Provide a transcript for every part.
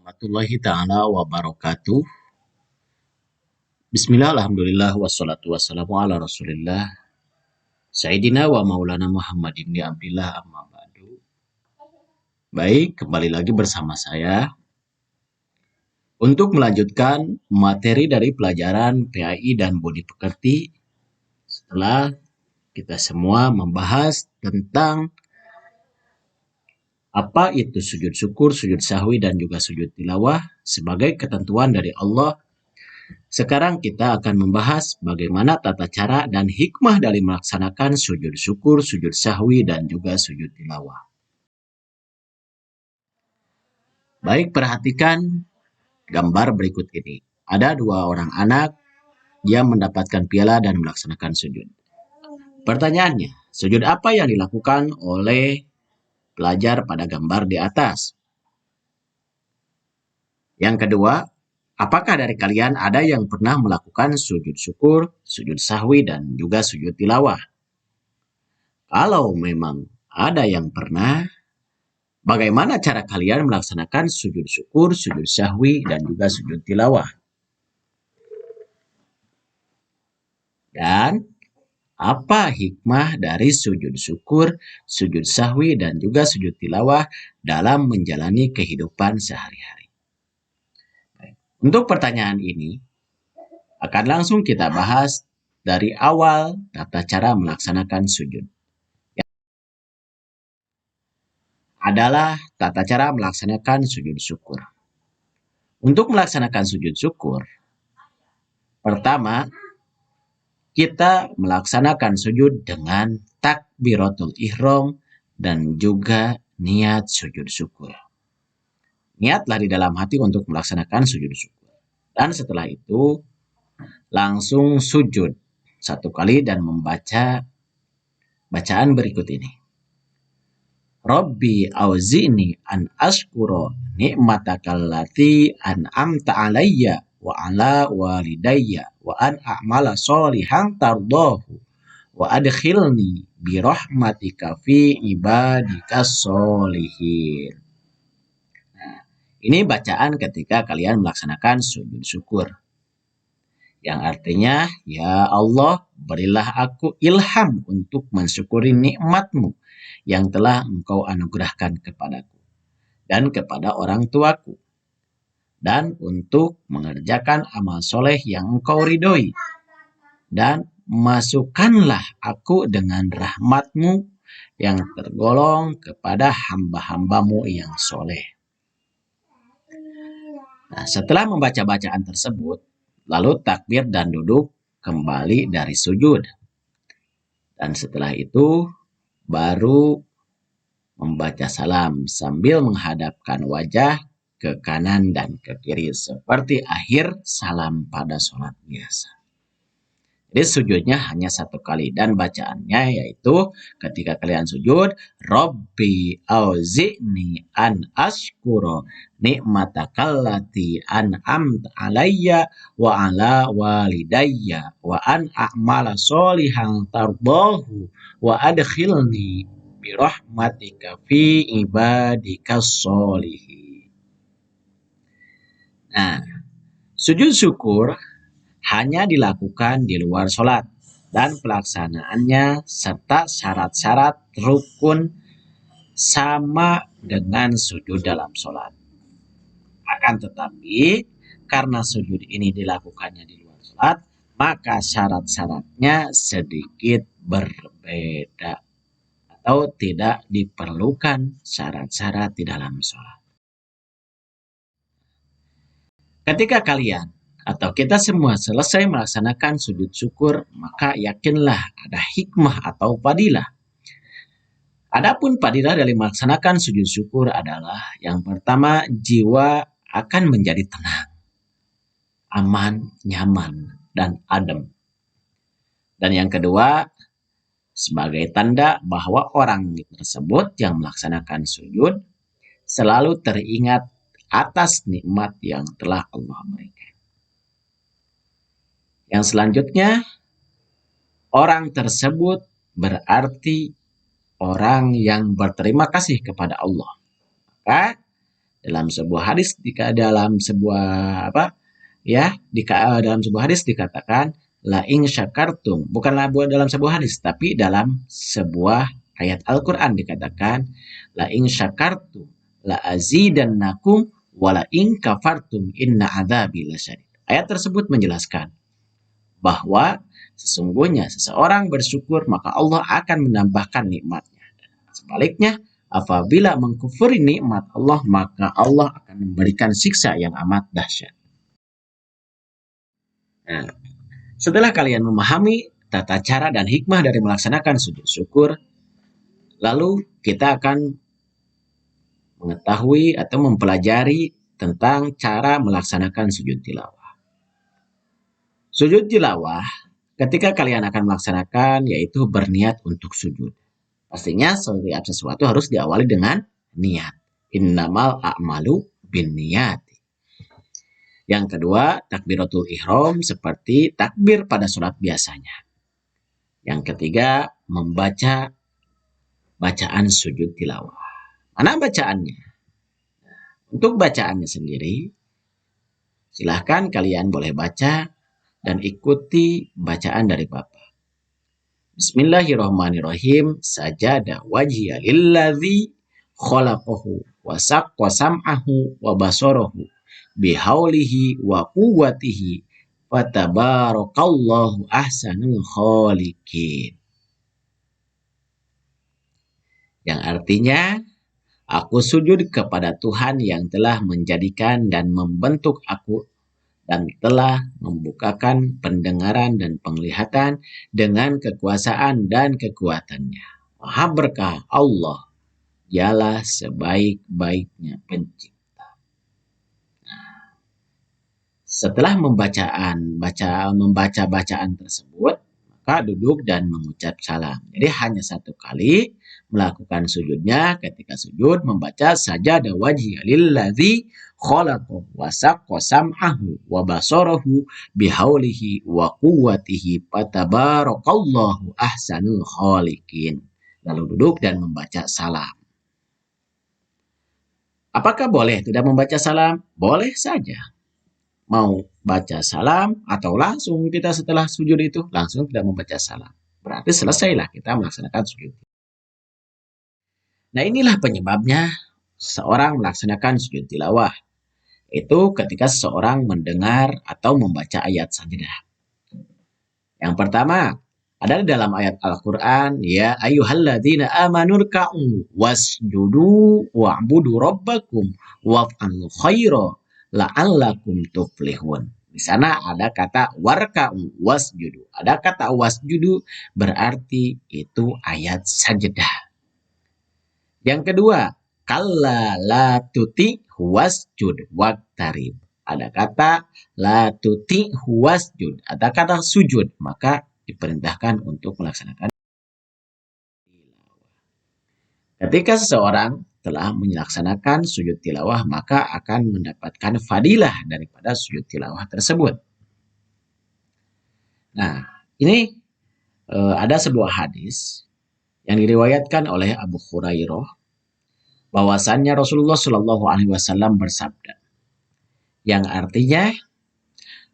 warahmatullahi taala wabarakatuh. Bismillah, alhamdulillah, wassalatu wassalamu ala rasulillah. Sayyidina wa maulana Muhammad ibn Abdillah amma ba'du. Baik, kembali lagi bersama saya untuk melanjutkan materi dari pelajaran PAI dan Budi Pekerti setelah kita semua membahas tentang apa itu sujud syukur, sujud sahwi, dan juga sujud tilawah sebagai ketentuan dari Allah. Sekarang kita akan membahas bagaimana tata cara dan hikmah dari melaksanakan sujud syukur, sujud sahwi, dan juga sujud tilawah. Baik, perhatikan gambar berikut ini. Ada dua orang anak yang mendapatkan piala dan melaksanakan sujud. Pertanyaannya, sujud apa yang dilakukan oleh pelajar pada gambar di atas? Yang kedua, apakah dari kalian ada yang pernah melakukan sujud syukur, sujud sahwi, dan juga sujud tilawah? Kalau memang ada yang pernah, bagaimana cara kalian melaksanakan sujud syukur, sujud sahwi, dan juga sujud tilawah? Dan apa hikmah dari sujud syukur, sujud sahwi, dan juga sujud tilawah dalam menjalani kehidupan sehari-hari? Untuk pertanyaan ini, akan langsung kita bahas dari awal tata cara melaksanakan sujud. Adalah tata cara melaksanakan sujud syukur. Untuk melaksanakan sujud syukur, pertama, kita melaksanakan sujud dengan takbiratul ihram dan juga niat sujud syukur. Niatlah di dalam hati untuk melaksanakan sujud syukur. Dan setelah itu, langsung sujud satu kali dan membaca bacaan berikut ini. Rabbi auzi'ni an ashkura ni'matakallati an'amta alayya wa ala walidayya wa an a'mala sholihan tardahu wa adkhilni birahmatika fi ibadikas sholihin. Nah, ini bacaan ketika kalian melaksanakan sujud syukur. Yang artinya, ya Allah, berilah aku ilham untuk mensyukuri nikmat-Mu yang telah Engkau anugerahkan kepadaku dan kepada orang tuaku, dan untuk mengerjakan amal soleh yang Engkau ridhoi, dan masukkanlah aku dengan rahmat-Mu yang tergolong kepada hamba-hamba-Mu yang soleh. Nah, setelah membaca bacaan tersebut, lalu takbir dan duduk kembali dari sujud. Dan setelah itu baru membaca salam sambil menghadapkan wajah ke kanan dan ke kiri seperti akhir salam pada sholat biasa. Jadi sujudnya hanya satu kali dan bacaannya yaitu ketika kalian sujud, Rabbi auzi'ni an ashkura ni'matakallati an'amta alayya wa ala walidayya wa an a'mala sholihan tardahu wa adkhilni birahmatika fi ibadikas sholihin. Nah, sujud syukur hanya dilakukan di luar sholat dan pelaksanaannya serta syarat-syarat rukun sama dengan sujud dalam sholat. Akan tetapi karena sujud ini dilakukannya di luar sholat, maka syarat-syaratnya sedikit berbeda atau tidak diperlukan syarat-syarat di dalam sholat. Ketika kalian atau kita semua selesai melaksanakan sujud syukur, maka yakinlah ada hikmah atau fadilah. Adapun fadilah dari melaksanakan sujud syukur adalah yang pertama, jiwa akan menjadi tenang, aman, nyaman, dan adem. Dan yang kedua, sebagai tanda bahwa orang tersebut yang melaksanakan sujud selalu teringat atas nikmat yang telah Allah berikan. Yang selanjutnya, orang tersebut berarti orang yang berterima kasih kepada Allah. Maka Dalam sebuah hadis dalam sebuah apa ya dalam sebuah hadis dikatakan la in syakartum, bukanlah dalam sebuah hadis tapi dalam sebuah ayat Al-Qur'an dikatakan la in syakartum la azidannakum wa la in kafartum inna adzabi lasyadid. Ayat tersebut menjelaskan bahwa sesungguhnya seseorang bersyukur maka Allah akan menambahkan nikmatnya. Sebaliknya, apabila mengkufuri nikmat Allah maka Allah akan memberikan siksa yang amat dahsyat. Nah, setelah kalian memahami tata cara dan hikmah dari melaksanakan sujud syukur, lalu kita akan mengetahui atau mempelajari tentang cara melaksanakan sujud tilawah. Sujud tilawah ketika kalian akan melaksanakan yaitu berniat untuk sujud. Pastinya setiap sesuatu harus diawali dengan niat. Innamal a'malu binniyat. Yang kedua, takbiratul ihram seperti takbir pada sholat biasanya. Yang ketiga, membaca bacaan sujud tilawah. Mana bacaannya? Untuk bacaannya sendiri, silahkan kalian boleh baca dan ikuti bacaan dari Bapak. Bismillahirrahmanirrahim. Sajada wajhiya lilladzi khalaqahu wa saqqa sam'ahu wa basarahu bihaulihi wa quwwatihi fatabarakallahu ahsanul khaliqin. Yang artinya, aku sujud kepada Tuhan yang telah menjadikan dan membentuk aku dan telah membukakan pendengaran dan penglihatan dengan kekuasaan dan kekuatannya. Maha berkah Allah, dialah sebaik-baiknya pencipta. Setelah membaca bacaan tersebut, maka duduk dan mengucap salam. Jadi hanya satu kali melakukan sujudnya. Ketika sujud membaca sajada wajhiya lilladzi khalaqahu wa saqqa sam'ahu wa basarahu bihaulihi wa quwwatihi fatabarakallahu ahsanul khaliqin. Lalu duduk dan membaca salam. Apakah boleh tidak membaca salam? Boleh saja. Mau baca salam atau langsung kita setelah sujud itu langsung tidak membaca salam. Berarti selesailah kita melaksanakan sujud. Nah, inilah penyebabnya seorang melaksanakan sujud tilawah. Itu ketika seseorang mendengar atau membaca ayat sajadah. Yang pertama, ada di dalam ayat Al-Quran, ya ayyuhalladzina amanurka'u wasjudu wa'budu rabbakum waf'alul khaira la'allakum tuflihun. Di sana ada kata warka'u wasjudu. Ada kata wasjudu berarti itu ayat sajadah. Yang kedua, kalla la tuti wasjud waqtarib. Ada kata la tuti wasjud. Ada kata sujud. Maka diperintahkan untuk melaksanakan. Ketika seseorang telah melaksanakan sujud tilawah, maka akan mendapatkan fadilah daripada sujud tilawah tersebut. Nah, ini ada sebuah hadis yang diriwayatkan oleh Abu Hurairah, bahwasannya Rasulullah Shallallahu Alaihi Wasallam bersabda, yang artinya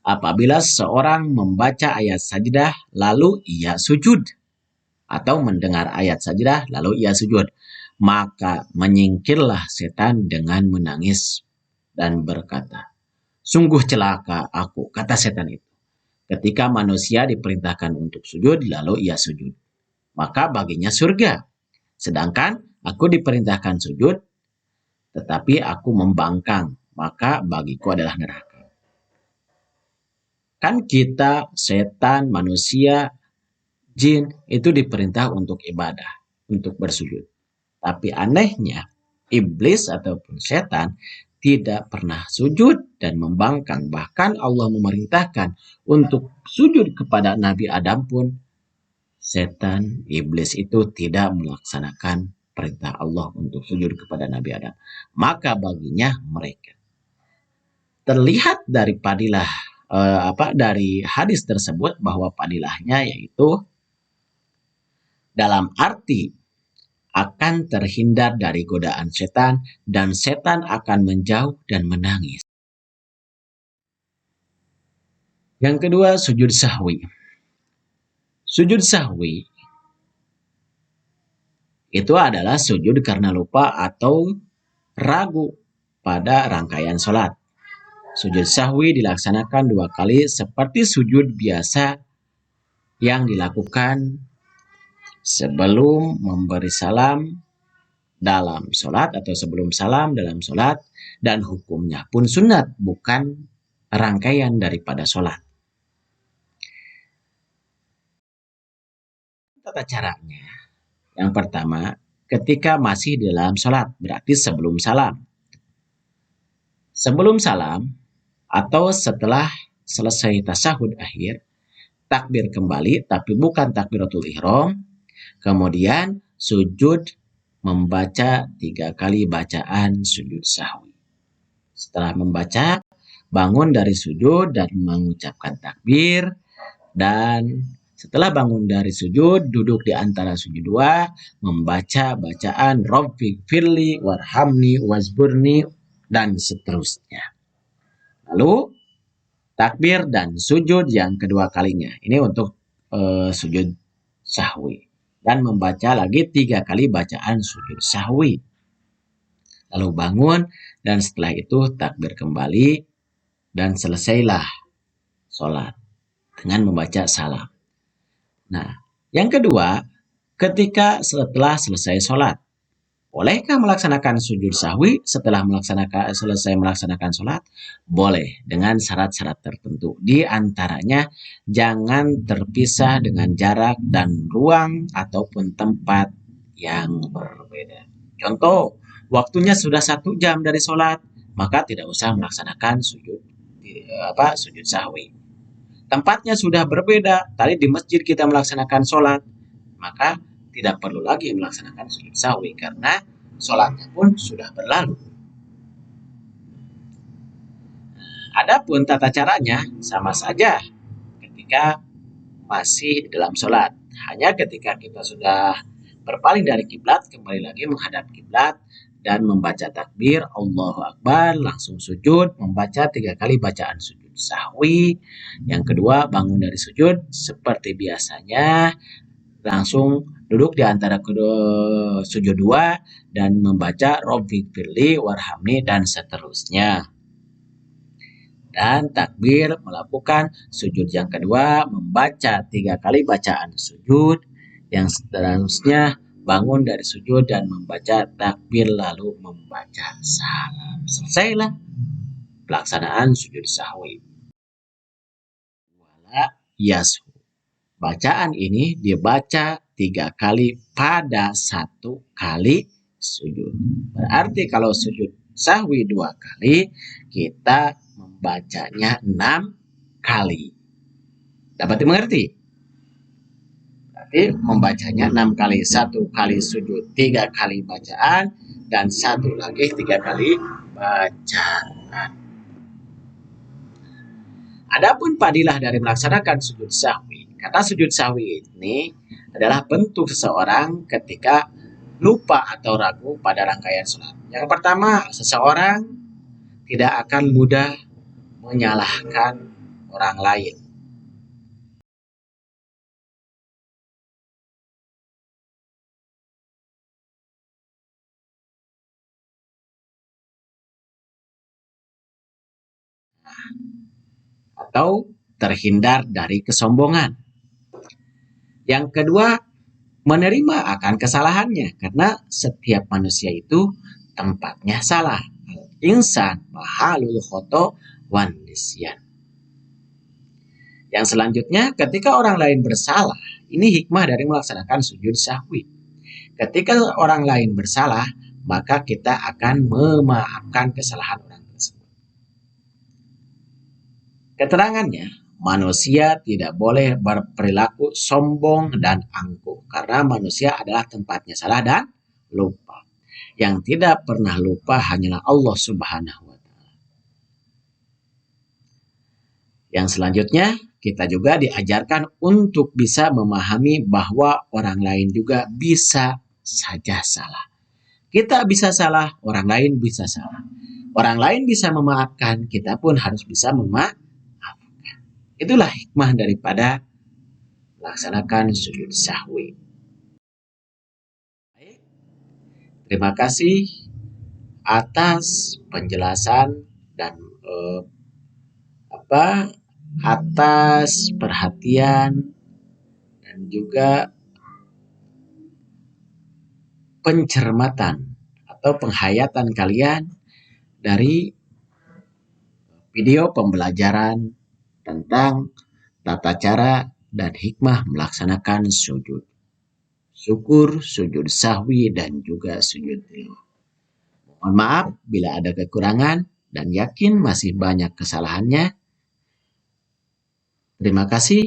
apabila seorang membaca ayat sajdah lalu ia sujud, atau mendengar ayat sajdah lalu ia sujud, maka menyingkirlah setan dengan menangis dan berkata, sungguh celaka aku, kata setan itu, ketika manusia diperintahkan untuk sujud lalu ia sujud, maka baginya surga. Sedangkan aku diperintahkan sujud, tetapi aku membangkang, maka bagiku adalah neraka. Kan kita, setan, manusia, jin, itu diperintah untuk ibadah, untuk bersujud. Tapi anehnya, iblis ataupun setan tidak pernah sujud dan membangkang. Bahkan Allah memerintahkan untuk sujud kepada Nabi Adam pun, setan, iblis itu tidak melaksanakan perintah Allah untuk sujud kepada Nabi Adam. Maka baginya mereka. Terlihat dari padilah dari hadis tersebut bahwa padilahnya yaitu dalam arti akan terhindar dari godaan setan dan setan akan menjauh dan menangis. Yang kedua, sujud sahwi. Sujud sahwi itu adalah sujud karena lupa atau ragu pada rangkaian sholat. Sujud sahwi dilaksanakan 2 kali seperti sujud biasa yang dilakukan sebelum memberi salam dalam sholat atau sebelum salam dalam sholat, dan hukumnya pun sunat, bukan rangkaian daripada sholat. Tata caranya, yang pertama, ketika masih dalam sholat, berarti sebelum salam. Sebelum salam atau setelah selesai tasyahud akhir, takbir kembali, tapi bukan takbiratul ihram, kemudian sujud membaca 3 kali bacaan sujud sahwi. Setelah membaca, bangun dari sujud dan mengucapkan takbir, dan setelah bangun dari sujud, duduk di antara sujud 2, membaca bacaan Rabbi firli warhamni wasburni dan seterusnya. Lalu takbir dan sujud yang kedua kalinya. Ini untuk sujud sahwi. Dan membaca lagi 3 kali bacaan sujud sahwi. Lalu bangun dan setelah itu takbir kembali dan selesailah sholat dengan membaca salam. Nah, yang kedua, ketika setelah selesai sholat, bolehkah melaksanakan sujud sahwi setelah selesai melaksanakan sholat? Boleh, dengan syarat-syarat tertentu. Di antaranya, jangan terpisah dengan jarak dan ruang ataupun tempat yang berbeda. Contoh, waktunya sudah 1 jam dari sholat, maka tidak usah melaksanakan sujud sahwi. Tempatnya sudah berbeda, tadi di masjid kita melaksanakan sholat, maka tidak perlu lagi melaksanakan sujud sahwi karena sholatnya pun sudah berlalu. Adapun tata caranya sama saja ketika masih dalam sholat. Hanya ketika kita sudah berpaling dari kiblat, kembali lagi menghadap kiblat dan membaca takbir Allahu Akbar, langsung sujud, membaca 3 kali bacaan sujud sahwi. Yang kedua, bangun dari sujud seperti biasanya, langsung duduk di antara kedua sujud 2 dan membaca Rabbi firli warhamni dan seterusnya. Dan takbir melakukan sujud yang kedua, membaca 3 kali bacaan sujud, yang seterusnya bangun dari sujud dan membaca takbir lalu membaca salam. Selesailah pelaksanaan sujud sahwi. Wala yashu. Bacaan ini dibaca 3 kali pada 1 kali sujud. Berarti kalau sujud sahwi 2 kali, kita membacanya 6 kali. Dapat dimengerti? Berarti membacanya 6 kali. 1 kali sujud, 3 kali bacaan, dan 1 lagi 3 kali bacaan. Adapun fadilah dari melaksanakan sujud sahwi, kata sujud sahwi ini adalah bentuk seseorang ketika lupa atau ragu pada rangkaian sholat. Yang pertama, seseorang tidak akan mudah menyalahkan orang lain. Atau terhindar dari kesombongan. Yang kedua, menerima akan kesalahannya, karena setiap manusia itu tempatnya salah. Insan mahalul khoto wan nisyan. Yang selanjutnya, ketika orang lain bersalah, ini hikmah dari melaksanakan sujud sahwi. Ketika orang lain bersalah, maka kita akan memaafkan kesalahan orang tersebut. Keterangannya, manusia tidak boleh berperilaku sombong dan angkuh, karena manusia adalah tempatnya salah dan lupa. Yang tidak pernah lupa hanyalah Allah Subhanahu wa Ta'ala. Yang selanjutnya, kita juga diajarkan untuk bisa memahami bahwa orang lain juga bisa saja salah. Kita bisa salah, orang lain bisa salah. Orang lain bisa memaafkan, kita pun harus bisa memaafkan. Itulah hikmah daripada melaksanakan sujud sahwi. Terima kasih atas penjelasan dan atas perhatian dan juga pencermatan atau penghayatan kalian dari video pembelajaran tentang tata cara dan hikmah melaksanakan sujud syukur, sujud sahwi, dan juga sujud tilawah. Mohon maaf bila ada kekurangan dan yakin masih banyak kesalahannya. Terima kasih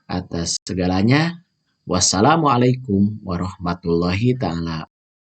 atas segalanya. Wassalamualaikum warahmatullahi taala